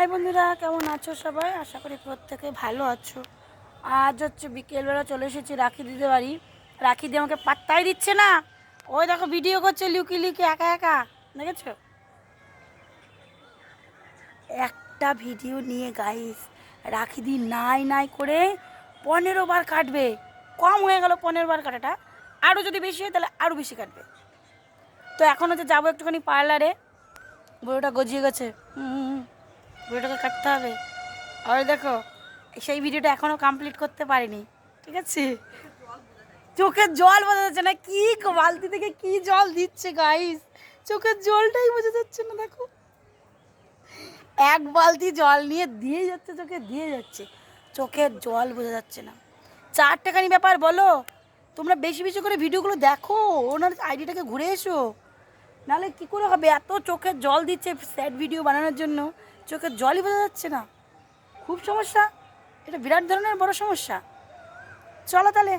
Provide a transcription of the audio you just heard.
High বন্ধুরা, কেমন আছো সবাই? আশা করি প্রত্যেকে ভালো আছো। আজ হচ্ছে বিকেলবেলা চলে এসেছি রাখি দিতে বাড়ি। রাখি দিয়ে আমাকে পাত্তাই দিচ্ছে না। ওই দেখো ভিডিও করছে লুকি লুকি একা একা, দেখেছো? একটা ভিডিও নিয়ে গাইস রাখি দি নাই নাই করে 15 বার কাটবে। কম হয়ে গেল 15 বার কাটাটা, আরও যদি বেশি হয় তাহলে আরও বেশি কাটবে। তো এখন হচ্ছে যাবো একটুখানি পার্লারে। বুড়োটা গজিয়ে গেছে। বুড়োটাকে কাটতে হবে। আর দেখো সেই ভিডিওটা এখনও কমপ্লিট করতে পারিনি, ঠিক আছে? চোখের জল বোঝা যাচ্ছে না, কি বালতি থেকে কি জল দিচ্ছে গাইস, চোখের জলটাই বোঝা যাচ্ছে না। দেখো এক বালতি জল নিয়ে দিয়ে যাচ্ছে, চোখে দিয়ে যাচ্ছে, চোখের জল বোঝা যাচ্ছে না। 4 টাকানি ব্যাপার বলো। তোমরা বেশি বেশি করে ভিডিওগুলো দেখো, ওনার আইডিটাকে ঘুরে এসো, নাহলে কী করে হবে? এত চোখের জল দিচ্ছে স্যাড ভিডিও বানানোর জন্য, চোখের জলই বোঝা যাচ্ছে না। খুব সমস্যা, এটা বিরাট ধরনের বড় সমস্যা। চলো তাহলে